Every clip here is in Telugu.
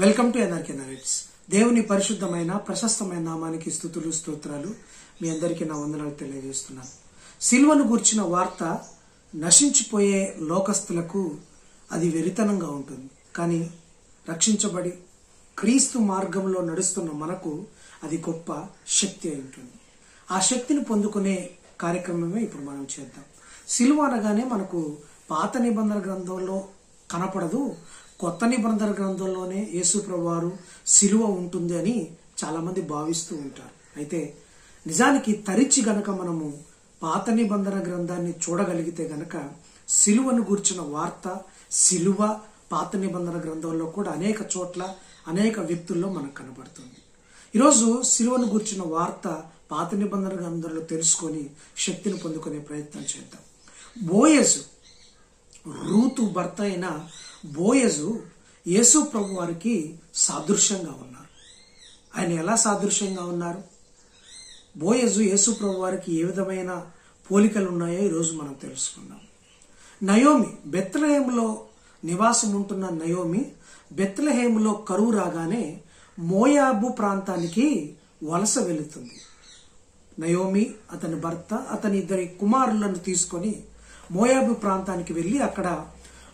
Welcome to NRK narrates. దేవుని పరిశుద్ధమైన ప్రశస్తమైన నామానికి స్తుతులు స్తోత్రాలు. మీ అందరికీ నా వందనాలు తెలియజేస్తున్నాను. సిలువను గూర్చిన వార్త నశించిపోయే లోకస్తులకు అది వెరితనంగా ఉంటుంది. కానీ రక్షించబడి క్రీస్తు మార్గంలో నడుస్తున్న మనకు అది గొప్ప శక్తి అయి ఉంటుంది. ఆ శక్తిని పొందుకునే కార్యక్రమమే ఇప్పుడు మనం చేద్దాం. సిలువ అనగానే మనకు పాత నిబంధన గ్రంథంలో కనపడదు, కొత్త నిబంధన గ్రంథంలోనే యేసు ప్రభువారు సిలువ ఉంటుంది అని చాలా మంది భావిస్తూ ఉంటారు. అయితే నిజానికి తరిచి గనక మనము పాత నిబంధన గ్రంథాన్ని చూడగలిగితే గనక సిలువను గూర్చిన వార్త, సిలువ పాత నిబంధన గ్రంథంలో కూడా అనేక చోట్ల అనేక వ్యక్తుల్లో మనకు కనబడుతుంది. ఈరోజు సిలువను గూర్చిన వార్త పాత నిబంధన గ్రంథంలో తెలుసుకొని శక్తిని పొందుకునే ప్రయత్నం చేద్దాం. బోయజు, రూతు భర్త అయిన బోయజు యేసు ప్రభు వారికి సాదృశ్యంగా ఉన్నారు. ఆయన ఎలా సాదృశ్యంగా ఉన్నారు? బోయజు యేసు ప్రభు వారికి ఏ విధమైన పోలికలు ఉన్నాయో ఈరోజు మనం తెలుసుకుందాం. నయోమి, బెత్లెహేములో నివాసం ఉంటున్న నయోమి బెత్లెహేములో కరువు రాగానే మోయాబు ప్రాంతానికి వలస వెళుతుంది. నయోమి, అతని భర్త, అతని ఇద్దరి కుమారులను తీసుకొని మోయాబు ప్రాంతానికి వెళ్ళి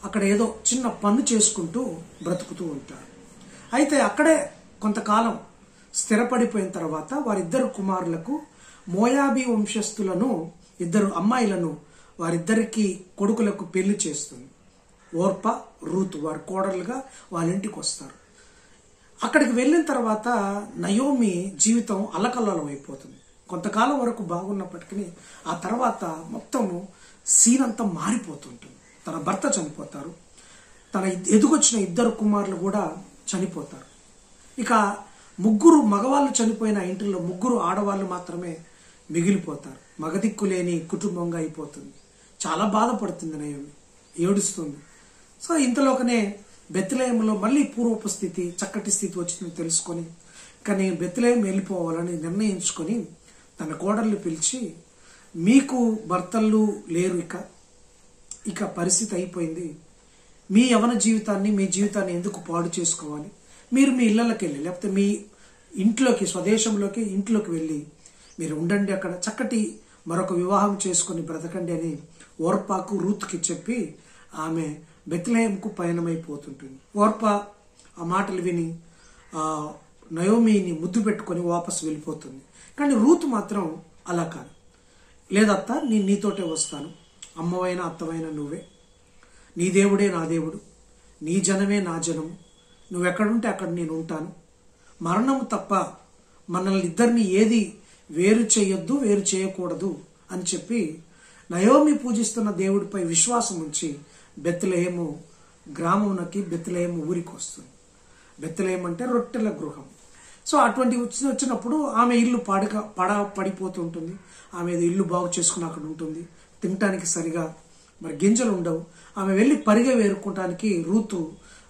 అక్కడ ఏదో చిన్న పన్ను చేసుకుంటూ బ్రతుకుతూ ఉంటారు. అయితే అక్కడే కొంతకాలం స్థిరపడిపోయిన తర్వాత వారిద్దరు కుమారులకు మోయాబీ వంశస్థులను ఇద్దరు అమ్మాయిలను వారిద్దరికి కొడుకులకు పెళ్లి చేస్తుంది. ఓర్ప, రూతు వారి కోడలుగా వాళ్ళ ఇంటికి వస్తారు. అక్కడికి వెళ్ళిన తర్వాత నయోమి జీవితం అల్లకల్లోలం అయిపోతుంది. కొంతకాలం వరకు బాగున్నప్పటికీ ఆ తర్వాత మొత్తము సీన్ అంతా మారిపోతుంటుంది. తన భర్త చనిపోతారు, తన ఎదుగొచ్చిన ఇద్దరు కుమారులు కూడా చనిపోతారు. ఇక ముగ్గురు మగవాళ్ళు చనిపోయిన ఇంటిలో ముగ్గురు ఆడవాళ్ళు మాత్రమే మిగిలిపోతారు. మగదిక్కు లేని కుటుంబంగా అయిపోతుంది. చాలా బాధపడుతుంది నయోమి, ఏడుస్తుంది. సో ఇంతలోకనే బెత్లెహేములో మళ్ళీ పూర్వపు స్థితి, చక్కటి స్థితి వచ్చిందని తెలుసుకొని కానీ బెత్లెహేం వెళ్ళిపోవాలని నిర్ణయించుకొని తన కోడళ్ళు పిలిచి, మీకు భర్తలు లేరు, ఇక పరిస్థితి అయిపోయింది, మీ యవన జీవితాన్ని, మీ జీవితాన్ని ఎందుకు పాడు చేసుకోవాలి, మీరు మీ ఇళ్లకి వెళ్ళి లేకపోతే మీ ఇంట్లోకి, స్వదేశంలోకి ఇంట్లోకి వెళ్ళి మీరు ఉండండి, అక్కడ చక్కటి మరొక వివాహం చేసుకొని బ్రతకండి అని ఓర్పాకు, రూత్కి చెప్పి ఆమె బెత్లెహేంకు పయనమైపోతుంటుంది. ఓర్ప ఆ మాటలు విని నయోమిని ముద్దు పెట్టుకొని వాపసు వెళ్ళిపోతుంది. కానీ రూతు మాత్రం అలా కాదు. లేదత్త, నేను నీతోటే వస్తాను, అమ్మవైన అత్తవైన నువ్వే, నీ దేవుడే నా దేవుడు, నీ జనమే నా జనము, నువ్వెక్కడుంటే అక్కడ నేను ఉంటాను, మరణము తప్ప మనల్ని ఇద్దరిని ఏది వేరు చేయొద్దు, వేరు చేయకూడదు అని చెప్పి నయోమి పూజిస్తున్న దేవుడిపై విశ్వాసం ఉంచి బెత్లెహేము గ్రామంకి, బెత్లెహేము ఊరికి వస్తుంది. బెత్లెహేం అంటే రొట్టెల గృహం. సో అటువంటి వచ్చినప్పుడు ఆమె ఇల్లు పడిపోతుంటుంది. ఆమె ఇల్లు బాగు చేసుకుని అక్కడ ఉంటుంది. తినటానికి సరిగా మరి గింజలు ఉండవు. ఆమె వెళ్ళి పరిగె వేరుకోవటానికి రూతు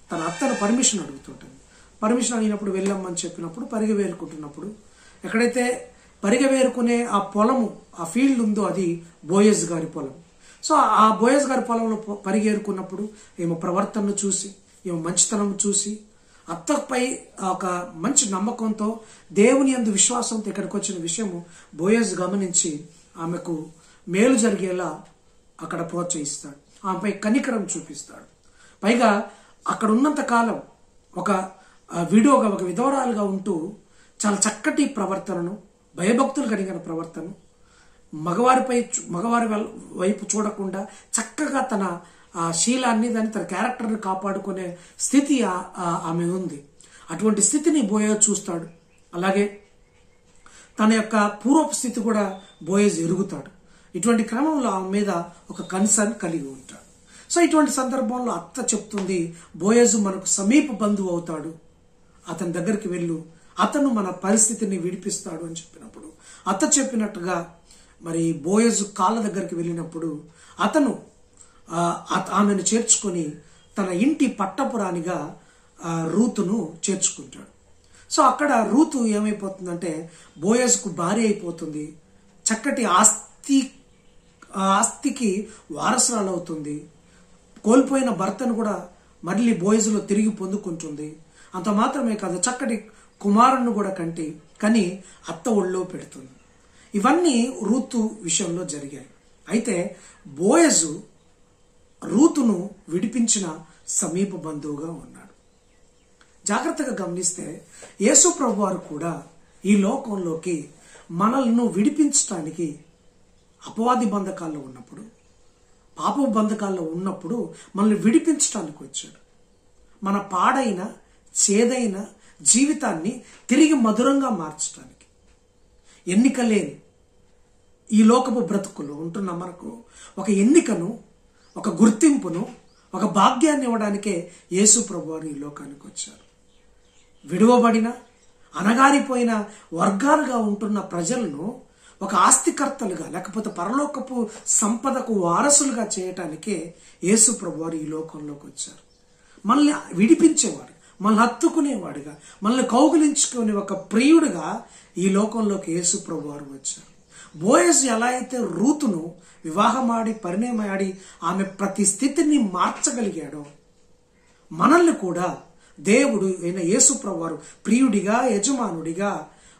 తన అత్తను పర్మిషన్ అడుగుతుంటుంది. పర్మిషన్ అడిగినప్పుడు వెళ్ళమ్మని చెప్పినప్పుడు పరిగె వేరుకుంటున్నప్పుడు ఎక్కడైతే పరిగె వేరుకునే ఆ పొలము, ఆ ఫీల్డ్ ఉందో అది బోయజ్ గారి పొలం. సో ఆ బోయజ్ గారి పొలంలో పరిగెరుకున్నప్పుడు ఏమో ప్రవర్తనను చూసి, ఏమో మంచితనం చూసి, అత్తపై ఒక మంచి నమ్మకంతో, దేవుని యందు విశ్వాసంతో ఇక్కడికి వచ్చిన విషయము బోయజ్ గమనించి ఆమెకు మేలు జరిగేలా అక్కడ ప్రోత్సహిస్తాడు, ఆమెపై కనికరం చూపిస్తాడు. పైగా అక్కడ ఉన్నంత కాలం ఒక విధవరాలుగా ఉంటూ చాలా చక్కటి ప్రవర్తనను, భయభక్తులు కలిగిన ప్రవర్తన, మగవారి వైపు చూడకుండా చక్కగా తన ఆ శీలాన్ని, తన క్యారెక్టర్ని కాపాడుకునే స్థితి ఆమె ఉంది. అటువంటి స్థితిని బోయజ్ చూస్తాడు. అలాగే తన యొక్క పూర్వపు స్థితి కూడా బోయజ్ ఎరుగుతాడు. ఇటువంటి క్రమంలో ఆమె మీద ఒక కన్సర్న్ కలిగి ఉంటాడు. సో ఇటువంటి సందర్భంలో అత్త చెప్తుంది, బోయజు మనకు సమీప బంధువు అవుతాడు, అతని దగ్గరికి వెళ్ళు, అతను మన పరిస్థితిని విడిపిస్తాడు అని చెప్పినప్పుడు అత్త చెప్పినట్టుగా మరి బోయజు కాళ్ళ దగ్గరికి వెళ్ళినప్పుడు అతను ఆమెను చేర్చుకొని తన ఇంటి పట్టపురానిగా రూతును చేర్చుకుంటాడు. సో అక్కడ రూతు ఏమైపోతుందంటే బోయజ్కు భార్య అయిపోతుంది. చక్కటి ఆస్తికి వారసురాలు అవుతుంది. కోల్పోయిన భర్తను కూడా మళ్ళీ బోయజ్లో తిరిగి పొందుకుంటుంది. అంత మాత్రమే కాదు, చక్కటి కుమారుణ్ణి కూడా కని అత్త ఒళ్ళో పెడుతుంది. ఇవన్నీ రూతు విషయంలో జరిగాయి. అయితే బోయజు రూతును విడిపించిన సమీప బంధువుగా ఉన్నాడు. జాగ్రత్తగా గమనిస్తే యేసు ప్రభువారు కూడా ఈ లోకంలోకి మనల్ని విడిపించడానికి అపవాది బంధకాల్లో ఉన్నప్పుడు, పాప బంధకాల్లో ఉన్నప్పుడు మనల్ని విడిపించడానికి వచ్చాడు. మన పాడైన చేదైన జీవితాన్ని తిరిగి మధురంగా మార్చడానికి. ఎన్నిక లేని ఈ లోకపు బ్రతుకులు ఉంటున్న మనకు ఒక ఎన్నికను, ఒక గుర్తింపును, ఒక భాగ్యాన్ని ఇవ్వడానికే యేసు ప్రభువారు ఈ లోకానికి వచ్చారు. విడువబడిన అనగారిపోయిన వర్గాలుగా ఉంటున్న ప్రజలను ఒక ఆస్తికర్తలుగా లేకపోతే పరలోకపు సంపదకు వారసులుగా చేయటానికే యేసు ప్రభువారు ఈ లోకంలోకి వచ్చారు. మనల్ని విడిపించేవాడు, మనల్ని హత్తుకునేవాడుగా, మనల్ని కౌగిలించుకునే ఒక ప్రియుడిగా ఈ లోకంలోకి యేసు ప్రభువారు వచ్చారు. బోయజు ఎలా అయితే రూతును వివాహమాడి పరిణయమాడి ఆమె ప్రతి స్థితిని మార్చగలిగాడో, మనల్ని కూడా దేవుడు అయిన యేసు ప్రభువారు ప్రియుడిగా, యజమానుడిగా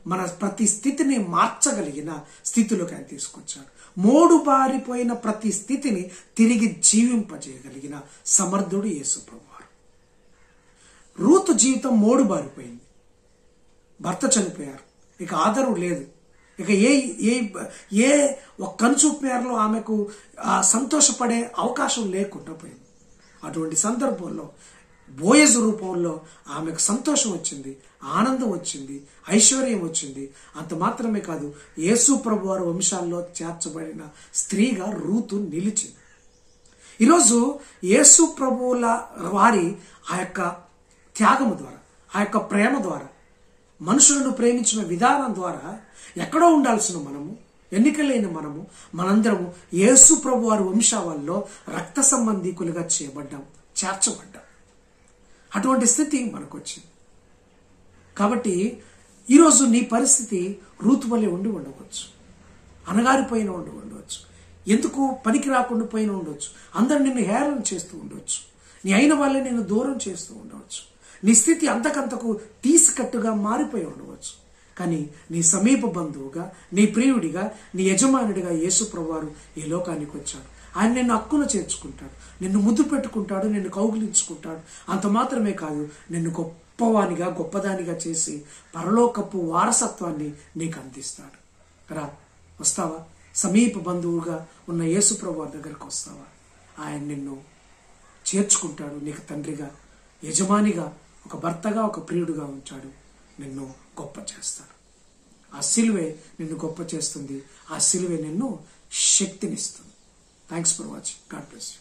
మన ప్రతి స్థితిని మార్చగలిగిన స్థితిలోకి ఆయన తీసుకొచ్చాడు. మోడు బారిపోయిన ప్రతి స్థితిని తిరిగి జీవింపజేయగలిగిన సమర్థుడు యేసు ప్రభువారు. రూతు జీవితం మోడు బారిపోయింది. భర్త చనిపోయారు, ఇక ఆదరణ లేదు, ఇక ఏ ఒక కనుచూపు మేరలో ఆమెకు సంతోషపడే అవకాశం లేకుండా పోయింది. అటువంటి సందర్భంలో బోయజు రూపంలో ఆమెకు సంతోషం వచ్చింది, ఆనందం వచ్చింది, ఐశ్వర్యం వచ్చింది. అంత మాత్రమే కాదు, యేసు ప్రభువారి వంశాల్లో చేర్చబడిన స్త్రీగా రూతు నిలిచింది. ఈరోజు యేసు ప్రభువుల వారి ఆ యొక్క త్యాగము ద్వారా, ఆ యొక్క ప్రేమ ద్వారా, మనుషులను ప్రేమించిన విధానం ద్వారా ఎక్కడో ఉండాల్సిన మనము, ఎన్నికలేని మనందరము యేసు ప్రభువారి వంశావల్లో రక్త సంబంధికులుగా చేయబడ్డాం, చేర్చబడ్డాం. అటువంటి స్థితి మనకు వచ్చింది. కాబట్టి ఈరోజు నీ పరిస్థితి రూతు వలె ఉండి ఉండవచ్చు, అనగారిపోయిన ఉండవచ్చు, ఎందుకు పనికి రాకుండా పోయిన ఉండవచ్చు, అందరు నిన్ను హేళన చేస్తూ ఉండవచ్చు, నీ అయిన వాళ్ళే నిన్ను దూరం చేస్తూ ఉండవచ్చు, నీ స్థితి అంతకంతకు తీసికట్టుగా మారిపోయి ఉండవచ్చు. కానీ నీ సమీప బంధువుగా, నీ ప్రియుడిగా, నీ యజమానుడిగా యేసు ప్రభువారు ఈ లోకానికి వచ్చాడు. ఆయన నిన్ను హక్కున చేర్చుకుంటాడు, నిన్ను ముద్దు పెట్టుకుంటాడు, నిన్ను కౌగిలించుకుంటాడు. అంత మాత్రమే కాదు, నిన్ను గొప్పవానిగా, గొప్పదానిగా చేసి పరలోకపు వారసత్వాన్ని నీకు అందిస్తాడు. రా, వస్తావా? సమీప బంధువుగా ఉన్న యేసు ప్రభువారి దగ్గరకు వస్తావా? ఆయన నిన్ను చేర్చుకుంటాడు, నీకు తండ్రిగా, యజమానిగా, ఒక భర్తగా, ఒక ప్రియుడిగా ఉంచాడు. నిన్ను గొప్ప చేస్తాడు. ఆ సిలువే నిన్ను గొప్ప చేస్తుంది, ఆ సిలువే నిన్ను శక్తినిస్తుంది. Thanks for watching. God bless you.